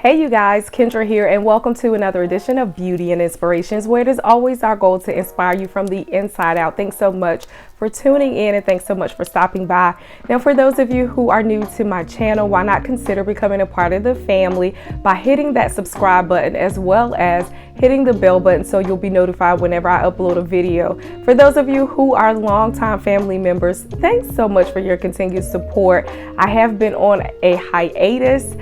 Hey you guys, Kendra here, and welcome to another edition of Beauty and Inspirations, where it is always our goal to inspire you from the inside out. Thanks so much for tuning in, and thanks so much for stopping by. Now, for those of you who are new to my channel, why not consider becoming a part of the family by hitting that subscribe button as well as hitting the bell button so you'll be notified whenever I upload a video. For those of you who are longtime family members, thanks so much for your continued support. I have been on a hiatus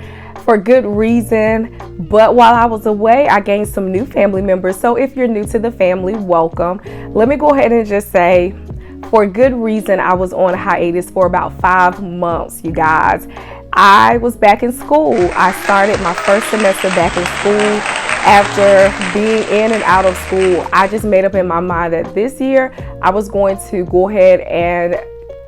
for good reason, but while I was away, I gained some new family members. So if you're new to the family, welcome. Let me go ahead and just say, for good reason, I was on hiatus for about 5 months, you guys. I was back in school. I started my first semester back in school. After being in and out of school, I just made up in my mind that this year I was going to go ahead and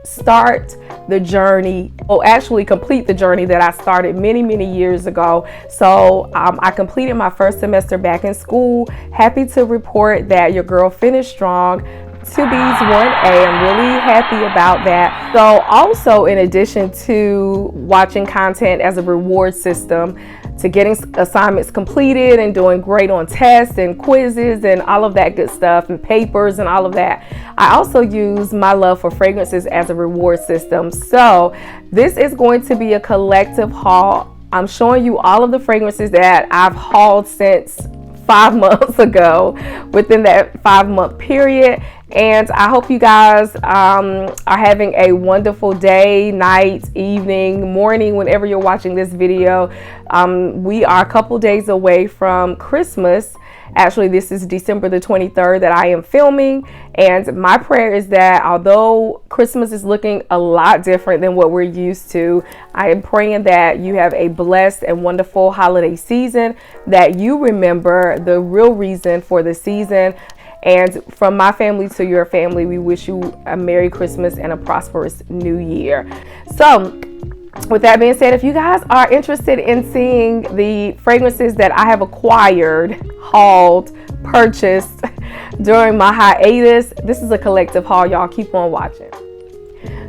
start the journey, or actually complete the journey that I started many years ago. So I completed my first semester back in school. Happy to report that your girl finished strong. 2B's 1A. I'm really happy about that. So also, in addition to watching content as a reward system to getting assignments completed and doing great on tests and quizzes and all of that good stuff and papers and all of that, I also use my love for fragrances as a reward system. So this is going to be a collective haul. I'm showing you all of the fragrances that I've hauled since 5 months ago, within that 5-month period. And I hope you guys are having a wonderful day, night, evening, morning, whenever you're watching this video. We are a couple days away from Christmas. Actually, this is December the 23rd that I am filming, and my prayer is that although Christmas is looking a lot different than what we're used to, I am praying that you have a blessed and wonderful holiday season, that you remember the real reason for the season. And from my family to your family, we wish you a Merry Christmas and a prosperous New Year. So with that being said, if you guys are interested in seeing the fragrances that I have acquired, hauled, purchased during my hiatus, this is a collective haul, y'all. Keep on watching.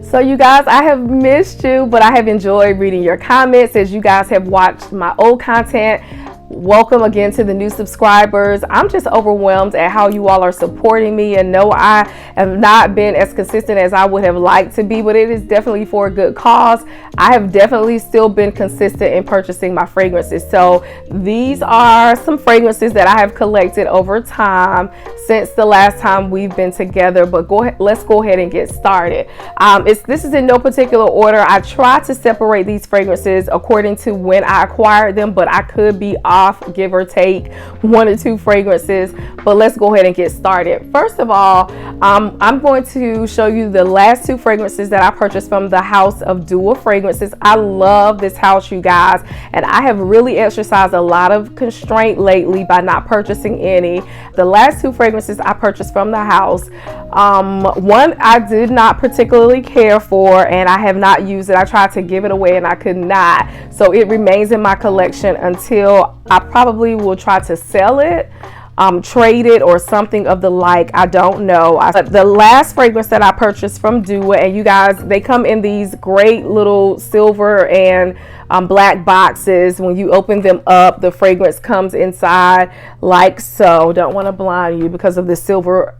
So you guys, I have missed you, but I have enjoyed reading your comments as you guys have watched my old content. Welcome again to the new subscribers. I'm just overwhelmed at how you all are supporting me, and no, I have not been as consistent as I would have liked to be, but it is definitely for a good cause. I have definitely still been consistent in purchasing my fragrances. So these are some fragrances that I have collected over time since the last time we've been together, but let's go ahead and get started. This is in no particular order. I try to separate these fragrances according to when I acquired them, but I could be off, give or take 1 or 2 fragrances, but let's go ahead and get started. First of all, I'm going to show you the last 2 fragrances that I purchased from the house of Dior fragrances. I love this house, you guys, and I have really exercised a lot of constraint lately by not purchasing any. The last 2 fragrances I purchased from the house, one I did not particularly care for, and I have not used it. I tried to give it away and I could not, so it remains in my collection until I probably will try to sell it, trade it, or something of the like. I don't know. The last fragrance that I purchased from Dior, and you guys, they come in these great little silver and black boxes. When you open them up, the fragrance comes inside like so. Don't want to blind you because of the silver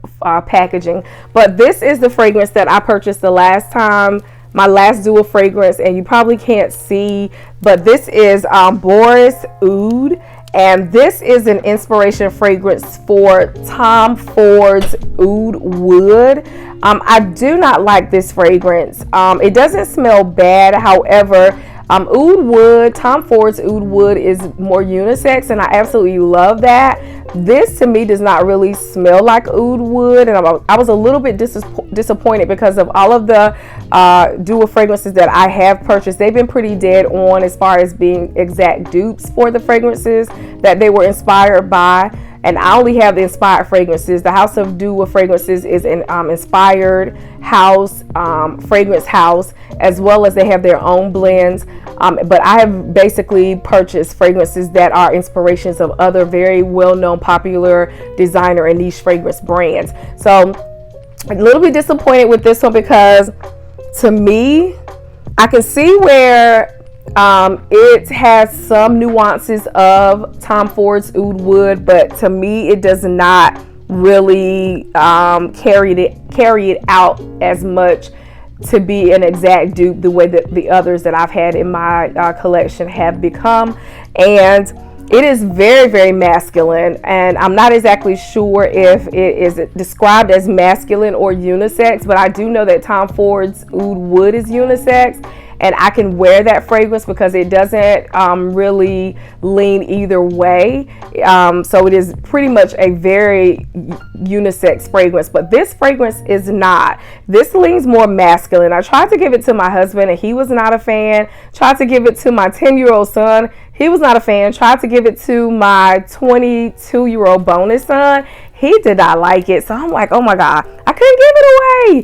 packaging, but this is the fragrance that I purchased the last time, my last Dior fragrance, and you probably can't see, but this is Bois Oudh, and this is an inspiration fragrance for Tom Ford's Oud Wood. I do not like this fragrance. It doesn't smell bad. However, Oud Wood, Tom Ford's Oud Wood is more unisex, and I absolutely love that. This to me does not really smell like Oud Wood, and I was a little bit disappointed because of all of the Dior fragrances that I have purchased. They've been pretty dead on as far as being exact dupes for the fragrances that they were inspired by. And I only have the inspired fragrances. The House of Dior fragrances is an inspired house, fragrance house, as well as they have their own blends. But I have basically purchased fragrances that are inspirations of other very well-known, popular designer and niche fragrance brands. So a little bit disappointed with this one because to me, I can see where It has some nuances of Tom Ford's Oud wood, but to me it does not really carry it out as much to be an exact dupe the way that the others that I've had in my collection have become. And it is very, very masculine, and I'm not exactly sure if it is described as masculine or unisex, but I do know that Tom Ford's Oud wood is unisex, and I can wear that fragrance because it doesn't really lean either way. So it is pretty much a very unisex fragrance, but this fragrance is not. This leans more masculine. I tried to give it to my husband and he was not a fan. Tried to give it to my 10-year-old son. He was not a fan. Tried to give it to my 22-year-old bonus son. He did not like it. So I'm like, oh my God, I couldn't give it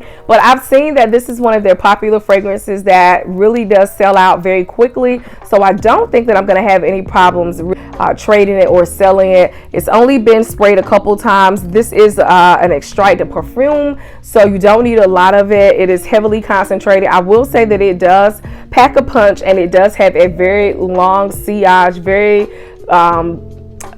away. But I've seen that this is one of their popular fragrances that really does sell out very quickly. So I don't think that I'm going to have any problems trading it or selling it. It's only been sprayed a couple times. This is an extracted perfume, so you don't need a lot of it. It is heavily concentrated. I will say that it does pack a punch, and it does have a very long sillage,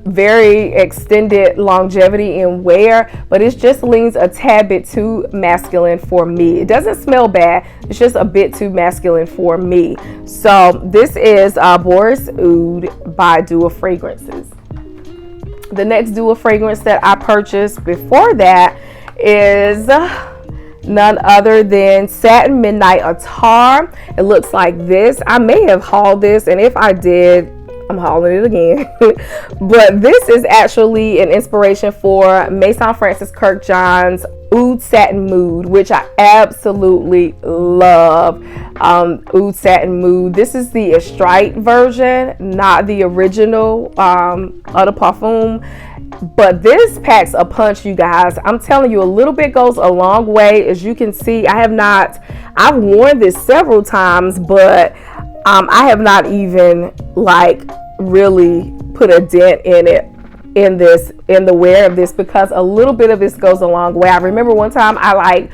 very extended longevity in wear, but it just leans a tad bit too masculine for me. It doesn't smell bad, it's just a bit too masculine for me. So this is Boris Oud by Dior Fragrances. The next Dior fragrance that I purchased before that is none other than Satin Midnight Attar. It looks like this. I may have hauled this, and if I did, I'm hauling it again. But this is actually an inspiration for Maison Francis Kurkdjian's Oud Satin Mood, which I absolutely love. Oud Satin Mood. This is the Estrite version, not the original Eau de Parfum. But this packs a punch, you guys. I'm telling you, a little bit goes a long way. As you can see, I've worn this several times, but I have not even like really put a dent in it in the wear of this, because a little bit of this goes a long way. I remember one time I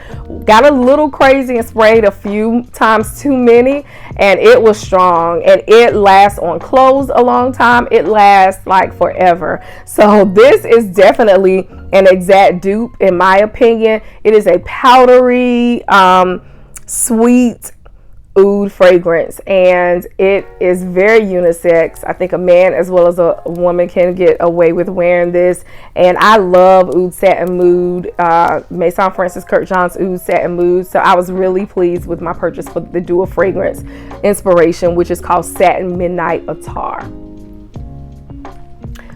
got a little crazy and sprayed a few times too many, and it was strong, and it lasts on clothes a long time. It lasts like forever. So this is definitely an exact dupe in my opinion. It is a powdery sweet Oud fragrance, and it is very unisex. I think a man as well as a woman can get away with wearing this, and I love Oud Satin Mood, Maison Francis Kurkdjian's Oud Satin Mood. So I was really pleased with my purchase for the Dior fragrance inspiration, which is called Satin Midnight Attar.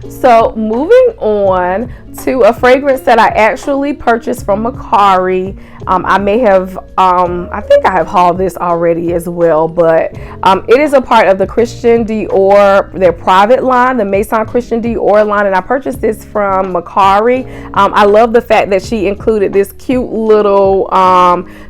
So moving on to a fragrance that I actually purchased from Macari. I may have, I think I have hauled this already as well, but it is a part of the Christian Dior, their private line, the Maison Christian Dior line, and I purchased this from Macari. I love the fact that she included this cute little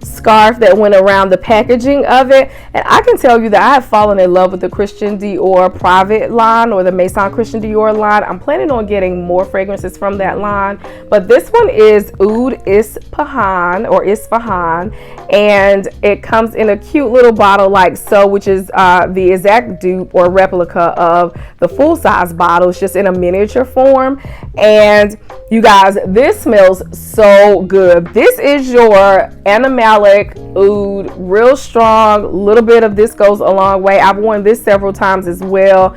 scarf that went around the packaging of it, and I can tell you that I have fallen in love with the Christian Dior private line, or the Maison Christian Dior line. I'm planning on getting more fragrances from that line, but this one is Oud Ispahan, or Ispahan, and it comes in a cute little bottle like so, which is the exact dupe or replica of the full-size bottle. It's just in a miniature form, and you guys, this smells so good. This is your animalic oud, real strong. Little bit of this goes a long way. I've worn this several times as well.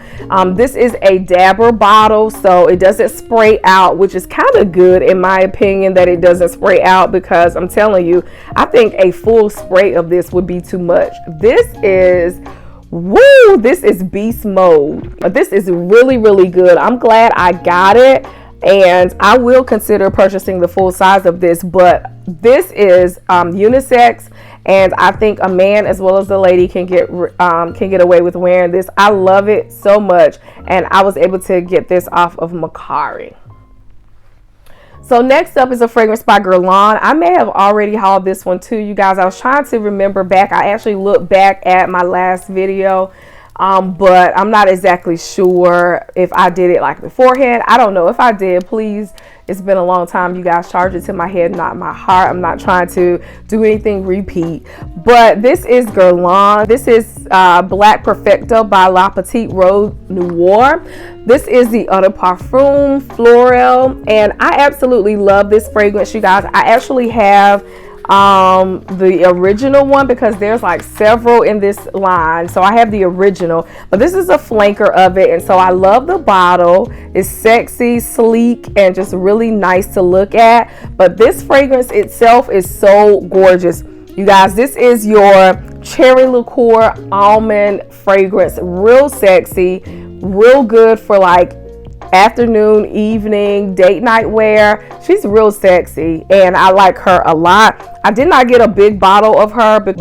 This is a dabber bottle, so it doesn't spray out, which is kind of good in my opinion that it doesn't spray out, because I'm telling you, I think a full spray of this would be too much. This is woo, this is beast mode. This is really, really good. I'm glad I got it, and I will consider purchasing the full size of this, but this is unisex, and I think a man as well as a lady can get away with wearing this. I love it so much, and I was able to get this off of Macari. So next up is a fragrance by Garland. I may have already hauled this one too, you guys. I was trying to remember back. I actually looked back at my last video but I'm not exactly sure if I did it like beforehand. I don't know. If I did, please, it's been a long time, you guys, charge it to my head, not my heart. I'm not trying to do anything repeat. But this is Guerlain. This is Black Perfecto by La Petite Robe Noire. This is the Eau de Parfum Floral, and I absolutely love this fragrance, you guys. I actually have the original one because there's like several in this line, so I have the original, but this is a flanker of it. And so I love the bottle. It's sexy, sleek, and just really nice to look at. But this fragrance itself is so gorgeous, you guys. This is your cherry liqueur almond fragrance. Real sexy, real good for like afternoon, evening, date night wear. She's real sexy and I like her a lot. I did not get a big bottle of her, but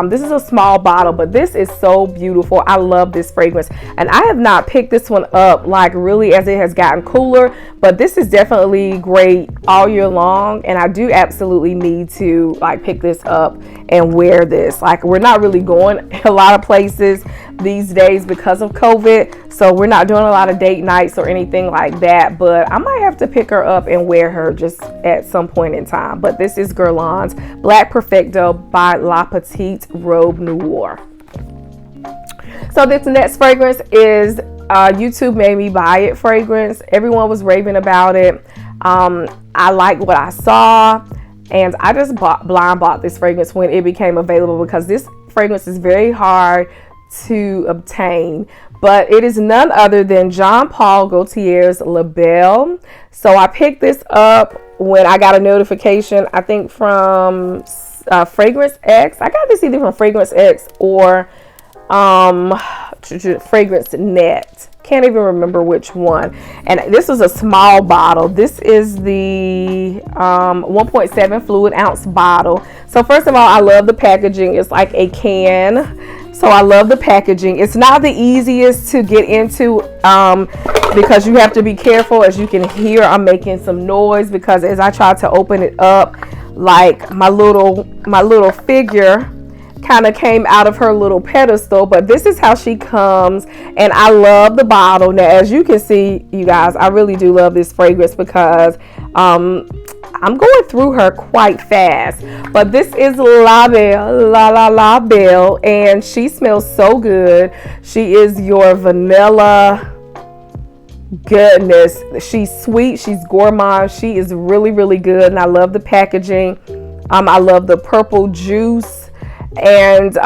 this is a small bottle, but this is so beautiful. I love this fragrance, and I have not picked this one up like really as it has gotten cooler, but this is definitely great all year long, and I do absolutely need to like pick this up and wear this. Like, we're not really going a lot of places these days because of COVID, so we're not doing a lot of date nights or anything like that, but I might have to pick her up and wear her just at some point in time. But this is Guerlain's Black Perfecto by La Petite Robe Noire. So this next fragrance is YouTube Made Me Buy It fragrance. Everyone was raving about it. I like what I saw, and I just blind bought this fragrance when it became available because this fragrance is very hard to obtain, but it is none other than Jean Paul Gaultier's Labelle. So I picked this up when I got a notification, I think from Fragrance X. I got this either from Fragrance X or Fragrance Net. Can't even remember which one. And this is a small bottle. This is the 1.7 fluid ounce bottle. So first of all, I love the packaging. It's like a can. So I love the packaging. It's not the easiest to get into because you have to be careful. As you can hear, I'm making some noise because as I try to open it up, like my little figure kind of came out of her little pedestal. But this is how she comes, and I love the bottle. Now, as you can see, you guys, I really do love this fragrance because I'm going through her quite fast. But this is Labelle, and she smells so good. She is your vanilla goodness. She's sweet, she's gourmand, she is really, really good, and I love the packaging. I love the purple juice, and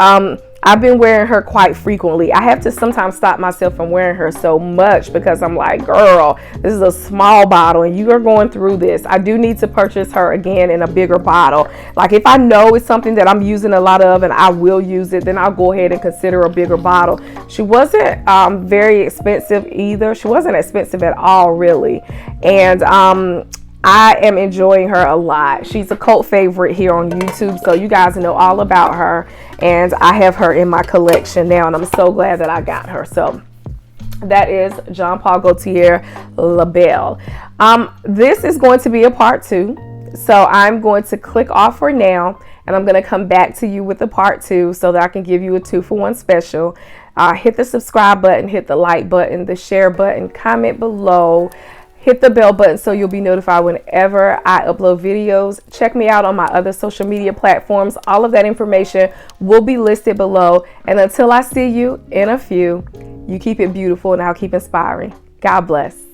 I've been wearing her quite frequently. I have to sometimes stop myself from wearing her so much because I'm like, girl, this is a small bottle and you are going through this. I do need to purchase her again in a bigger bottle. Like, if I know it's something that I'm using a lot of and I will use it, then I'll go ahead and consider a bigger bottle. She wasn't very expensive either. She wasn't expensive at all, really. And I am enjoying her a lot. She's a cult favorite here on YouTube, so you guys know all about her, and I have her in my collection now, and I'm so glad that I got her. So that is Jean Paul Gaultier Labelle. This is going to be a part 2, so I'm going to click off for now, and I'm going to come back to you with the part 2 so that I can give you a 2-for-1 special. Hit the subscribe button, hit the like button, the share button, comment below. Hit the bell button so you'll be notified whenever I upload videos. Check me out on my other social media platforms. All of that information will be listed below. And until I see you in a few, you keep it beautiful and I'll keep inspiring. God bless.